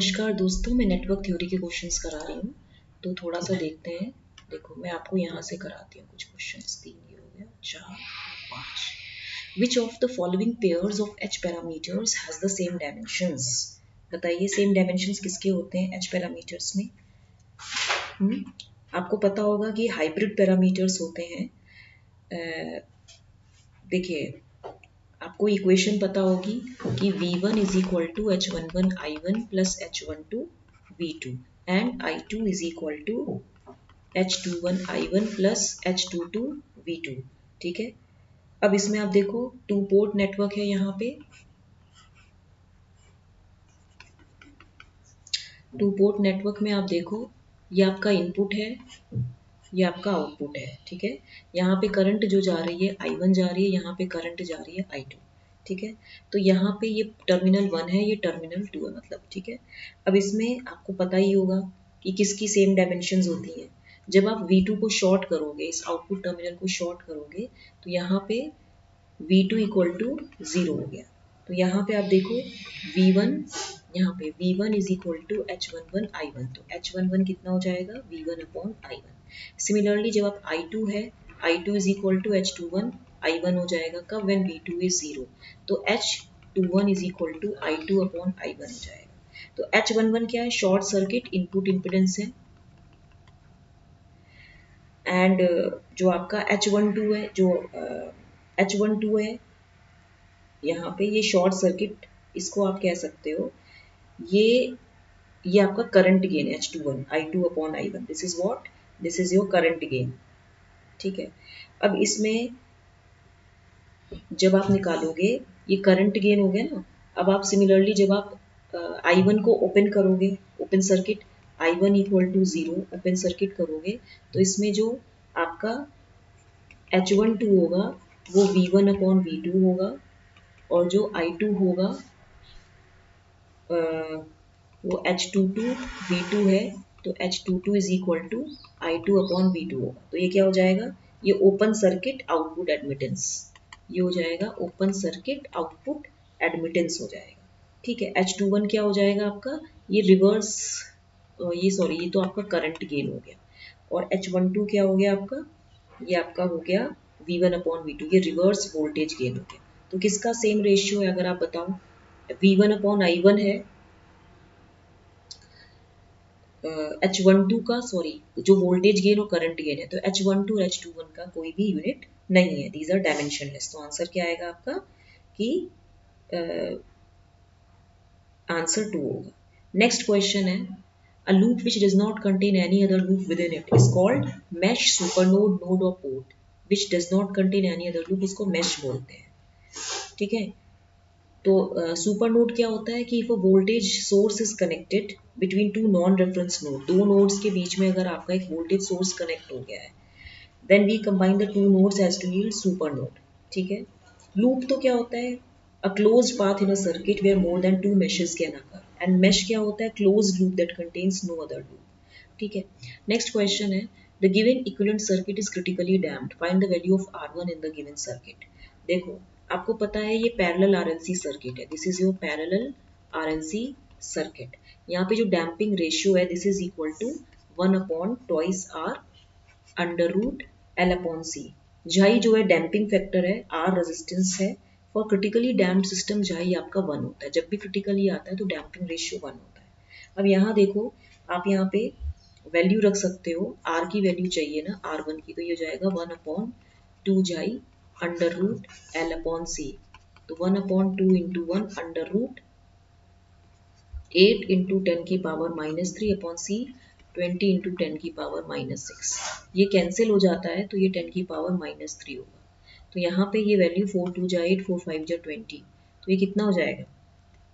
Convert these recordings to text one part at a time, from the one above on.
नमस्कार दोस्तों, मैं नेटवर्क थ्योरी के क्वेश्चंस करा रही हूँ। तो थोड़ा सा देखते हैं। देखो, मैं आपको यहाँ से कराती हूँ कुछ क्वेश्चंस। 3 ये हो गया, 4 5। Which of the following pairs of H parameters has the same dimensions? बताइए, सेम डायमेंशंस किसके होते हैं एच पैरामीटर्स में? आपको पता होगा कि हाइब्रिड पैरामीटर्स होते हैं। देखिए, आपको इक्वेशन पता होगी कि V1 is equal to H11 I1 plus H12 V2 and I2 is equal to H21 I1 plus H22 V2। ठीक है, अब इसमें आप देखो 2 पोर्ट नेटवर्क है। यहाँ पे 2 पोर्ट नेटवर्क में आप देखो, ये आपका इनपुट है, ये आपका आउटपुट है। ठीक है, यहाँ पे करंट जो जा रही है I1 जा रही है, यहाँ पे करंट जा रही है I2। ठीक है, तो यहाँ पे ये टर्मिनल 1 है, ये टर्मिनल 2 है मतलब। ठीक है, अब इसमें आपको पता ही होगा कि किसकी सेम डायमेंशंस होती हैं। जब आप V2 को शॉर्ट करोगे, इस आउटपुट टर्मिनल को शॉर्ट करोगे, तो यहाँ पे V2 इक्वल टू 0 हो गया। तो यहाँ पे आप देखो V1, यहाँ पे V1 is equal to H11 I1, तो H11 कितना हो जाएगा? V1 upon I1। सिमिलरली जब आप I2 है, I2 is equal to H21 I1 हो जाएगा। कब? व्हेन V2 इज 0, तो H21 is equal to I2 upon I1 हो जाएगा। तो H11 क्या है? शॉर्ट सर्किट इनपुट इम्पिडेंस है। एंड जो आपका H12 है, जो H12 है, यहाँ पे ये शॉर्ट सर्किट, इसको आप कह सकते हो, ये आपका करंट गेन है H21 I2 upon I1। This is what? This is your current gain. ठीक है, अब इसमें जब आप निकालोगे, ये करंट गेन हो गया ना। अब आप सिमिलरली जब आप I1 को ओपन करोगे, open circuit I1 equal to 0 open circuit करोगे, तो इसमें जो आपका H12 होगा वो V1 अपॉन V2 होगा, और जो I2 होगा वो H22 V2 है, तो H22 is equal to I2 upon V2 होगा। तो ये क्या हो जाएगा? ये ओपन सर्किट आउटपुट एडमिटेंस, ये हो जाएगा ओपन सर्किट आउटपुट एडमिटेंस हो जाएगा। ठीक है, H21 क्या हो जाएगा आपका? ये रिवर्स, ये तो आपका करंट गेन हो गया। और H12 क्या हो गया आपका? ये आपका हो गया V1 अपॉन V2, ये रिवर्स वोल्टेज गेन हो गया। तो किसका सेम रेशियो है अगर आप बताओ? V1 अपॉन I1 है, H12 का, सॉरी, जो वोल्टेज गेन और करंट गेन है, तो H12 और H21 का कोई भी यूनिट नहीं है, दीज आर डायमेंशनलेस। तो आंसर क्या आएगा आपका कि आंसर 2 होगा। नेक्स्ट क्वेश्चन है, a loop which does not contain any other loop within it is called mesh, supernode, node or port. Which does not contain any other loop, उसको mesh बोलते हैं। ठीक है, तो सुपर नोड क्या होता है कि if a voltage source is connected between two non reference node, दो नोड्स के बीच में अगर आपका एक वोल्टेज सोर्स कनेक्ट हो गया है, then we combine the two nodes as to yield super node. ठीक है, लूप तो क्या होता है? A closed path in a circuit where more than two meshes can occur, and mesh क्या होता है? Closed loop that contains no other loop. ठीक है, नेक्स्ट क्वेश्चन है, the given equivalent circuit is critically damped, find the value of R1 in the given circuit. देखो, आपको पता है ये पैरेलल RLC सर्किट है, this is your parallel RLC circuit. यहाँ पे जो डैम्पिंग रेशियो है, this is equal to 1 upon twice R under root L upon C। झाई जो है डैम्पिंग फैक्टर है, R रेजिस्टेंस है। फॉर क्रिटिकली डैम्प्ड सिस्टम झाई आपका 1 होता है, जब भी क्रिटिकली आता है तो डैम्पिंग रेशियो 1 होता है। अब यहाँ देखो, आप यहाँ पे वैल्यू रख सकते हो, R की वैल्यू चाहिए ना R1 की, तो ये हो जाएगा 1 अपॉन 2 झाई under root L upon C। तो 1 upon 2 into 1 under root 8 into 10 की power minus 3 upon C 20 into 10 की पावर माइनस 6। ये कैंसिल हो जाता है, तो ये 10 की पावर माइनस 3 होगा। तो यहाँ पे ये वैल्यू 4 2 जा 8, 4 5 जा 20, तो ये कितना हो जाएगा?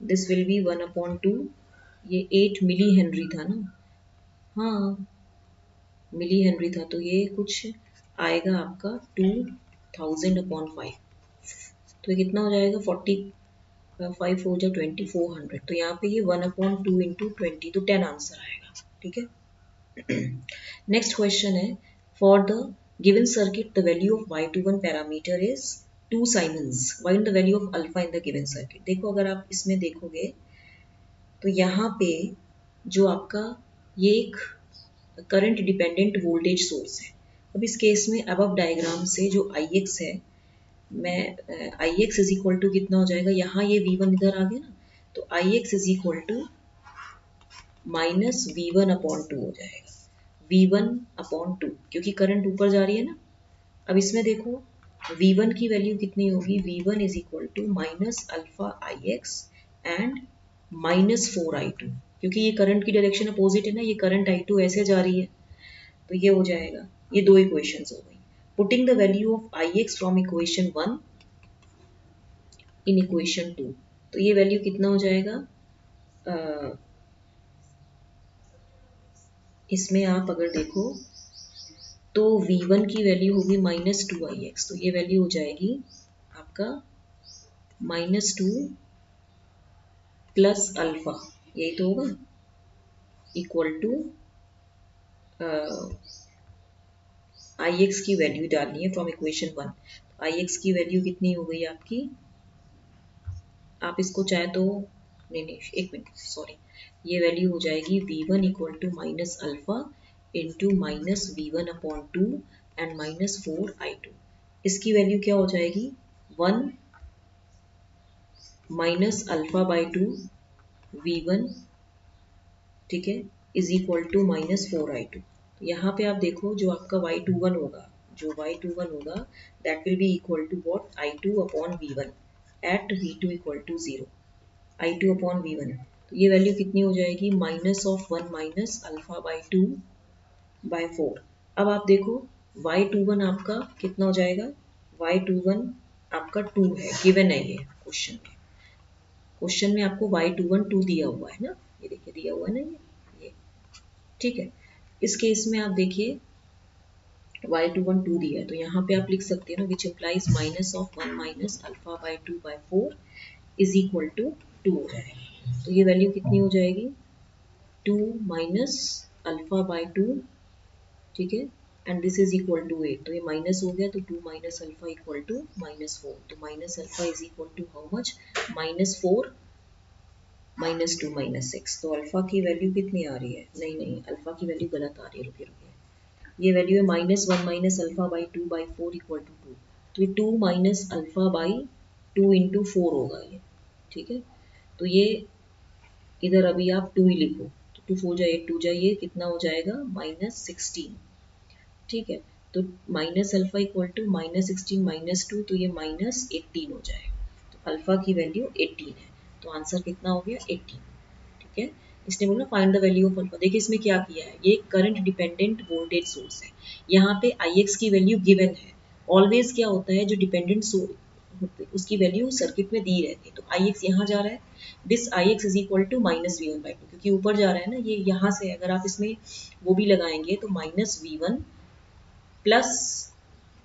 दिस विल बी 1 अपॉन 2, ये 8 मिली हेनरी था ना, हाँ मिली हेनरी था, तो ये कुछ आएगा आपका 2000 अपॉन 5, तो ये कितना हो जाएगा? 5 4 जा 20, 400। तो यहाँ पे ये 1 अपॉन 2 इंटू 20, तो 10 आंसर आएगा। ठीक है, नेक्स्ट क्वेश्चन है, for the given circuit the value of y21 parameter is 2 Simons, find the value of alpha in the given circuit. देखो, अगर आप इसमें देखोगे तो यहाँ पे जो आपका ये एक करंट डिपेंडेंट वोल्टेज सोर्स है। अब इस केस में अब डायग्राम से जो आई एक्स है, मैं आई एक्स इज इक्वल टू कितना हो जाएगा, यहाँ ये वी वन इधर आ गया ना, तो I x is equal to minus V one upon two हो जाएगा, वी वन अपॉन टू, क्योंकि करंट ऊपर जा रही है ना। अब इसमें देखो वी वन की वैल्यू कितनी होगी, V one is equal to minus alpha I X and minus four I two, क्योंकि ये करंट की डायरेक्शन अपोजिट है ना, ये करंट आई टू ऐसे जा रही है, तो ये हो जाएगा, ये दो इक्वेशंस हो गई। Putting the value of I x from equation one in equation two, तो ये वैल्यू कितना हो जाएगा, इसमें आप अगर देखो तो v1 की वैल्यू होगी माइनस टू आई एक्स, तो ये वैल्यू हो जाएगी आपका माइनस टू प्लस अल्फा, यही तो होगा, इक्वल टू आई एक्स की वैल्यू डालनी है from equation one. I X की वैल्यू कितनी हो गई आपकी, आप इसको चाहे तो, नहीं एक मिनट सॉरी, ये वैल्यू हो जाएगी V one equal to minus alpha into minus V one upon two and minus four I two. इसकी वैल्यू क्या हो जाएगी, one minus alpha by two V one, ठीक है, is equal to minus four I two. तो यहाँ पे आप देखो जो आपका वाई टू वन होगा, जो वाई टू वन होगा that will be equal to what, I two upon V one at V two equal to zero, I two upon V one. तो ये वैल्यू कितनी हो जाएगी, minus of one minus alpha by two by four. अब आप देखो Y two one आपका कितना हो जाएगा, वाई टू वन आपका टू है, गिवन है ये क्वेश्चन में, क्वेश्चन में आपको वाई टू वन टू दिया हुआ है ना, ये देखिए दिया हुआ है ना ये, ठीक है। इस केस में आप देखिए वाई टू वन टू दिया है, तो यहाँ पे आप लिख सकते हैं ना, which implies minus of one minus alpha by two by four is equal to two हो जाएगा। तो ये वैल्यू कितनी हो जाएगी, two minus alpha by two, ठीक है, and this is equal to eight, तो ये माइनस हो गया, तो two minus alpha equal to minus four, तो minus alpha is equal to how much, minus four minus two minus six. तो alpha की वैल्यू कितनी आ रही है, नहीं अल्फा की वैल्यू गलत आ रही है, रुकिए रुकिए, ये वैल्यू है minus one minus alpha by two by four equal to two, तो ये two minus alpha by two into four होगा ये, ठीक है। तो ये इधर अभी आप टू ही लिखो, तो टू फोर जाए टू जाइए, कितना हो जाएगा माइनस सिक्सटीन, ठीक है। तो minus alpha equal to minus sixteen minus two, तो ये माइनस एट्टीन हो जाएगा, तो अल्फा की वैल्यू एट्टीन है, तो आंसर कितना हो गया एट्टीन, ठीक है। इसने बोला find the value of alpha, देखिए इसमें क्या किया है, ये करंट डिपेंडेंट वोल्टेज सोर्स है, यहाँ पे आई एक्स की वैल्यू गिवन है, ऑलवेज क्या होता है जो डिपेंडेंट सोर्स उसकी वैल्यू सर्किट में दी रहती है, तो आई एक्स यहाँ जा रहा है, this I x is equal to minus V one by two, क्योंकि ऊपर जा रहा है ना ये, यहाँ से अगर आप इसमें वो भी लगाएंगे तो minus V one plus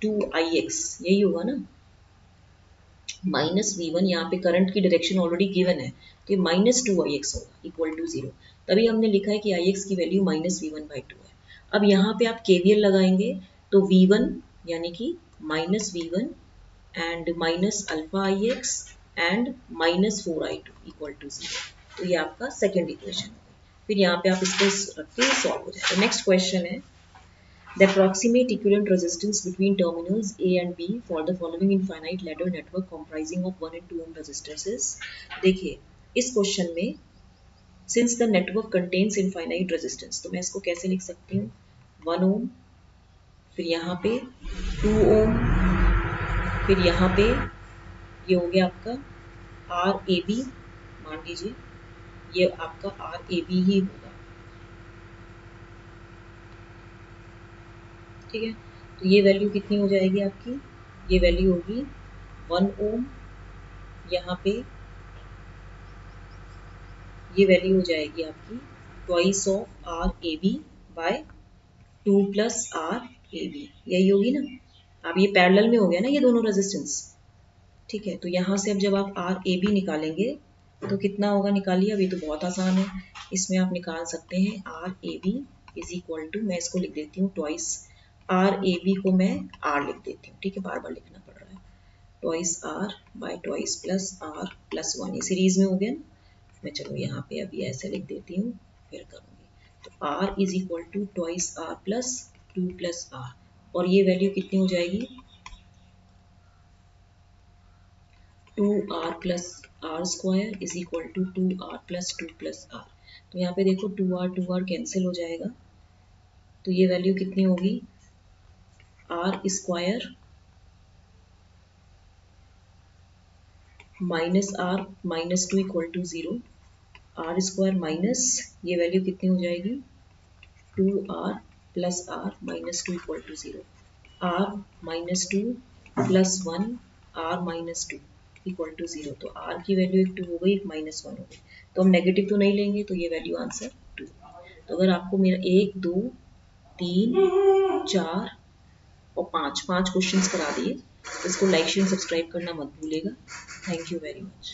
two I X, यही होगा ना, माइनस वी वन, यहाँ पे करंट की डायरेक्शन ऑलरेडी गिवन है, तो ये माइनस टू आई एक्स होगा इक्वल टू जीरो, तभी हमने लिखा है कि आई एक्स की value minus V one by two है। अब यहाँ पे आप केवीएल लगाएंगे, तो वी वन यानी कि minus V one and minus alpha I X and minus four I two equal to zero, तो ये आपका सेकेंड इक्वेशन हो गई। फिर यहाँ पे आप इसको रख के सॉल्व हो जाएगा। नेक्स्ट क्वेश्चन है, the approximate equivalent resistance between terminals A and B for the following infinite ladder network comprising of 1 and 2 ohm resistors is, देखिए इस क्वेश्चन में since the network contains infinite resistance, तो मैं इसको कैसे लिख सकती हूँ, 1 ओम, फिर यहाँ पे 2 ओम, फिर यहाँ पे ये हो गया आपका आर ए बी, मान लीजिए ये आपका आर ए बी ही होगा, ठीक है। तो ये वैल्यू कितनी हो जाएगी आपकी, ये वैल्यू होगी 1 ओम, यहाँ पे ये वैल्यू हो जाएगी आपकी twice of R A B by two plus R A B, यही होगी ना। अब ये पैरेलल में हो गया ना ये दोनों रेजिस्टेंस, ठीक है। तो यहाँ से अब जब आप आर ए बी निकालेंगे तो कितना होगा, निकालिए, अभी तो बहुत आसान है, इसमें आप निकाल सकते हैं R A B is equal to, मैं इसको लिख देती हूँ ट्वाइस आर ए बी को मैं आर लिख देती हूँ, ठीक है, बार बार लिखना पड़ रहा है, twice R by twice plus R plus one, ये सीरीज में हो गया ना, मैं चलो यहाँ पे अभी ऐसे लिख देती हूँ, फिर करूँगी। तो r is equal to twice r plus 2 plus r, और ये वैल्यू कितनी हो जाएगी 2r plus R square is equal to 2r plus 2 plus r। तो यहाँ पे देखो 2r कैंसिल हो जाएगा, तो ये वैल्यू कितनी होगी R square minus R minus 2 equal to 0, R square minus ये वैल्यू कितनी हो जाएगी 2r plus R minus 2 equal to 0, R minus 2 plus 1 R minus 2 equal to 0। तो आर की वैल्यू एक 2 हो गई, एक माइनस 1 हो गई, तो हम नेगेटिव तो नहीं लेंगे, तो ये वैल्यू आंसर 2। तो अगर आपको मेरा 1 2 3 4 और 5 क्वेश्चंस करा दिए, तो इसको लाइक शेयर सब्सक्राइब करना मत भूलिएगा। Thank you very much.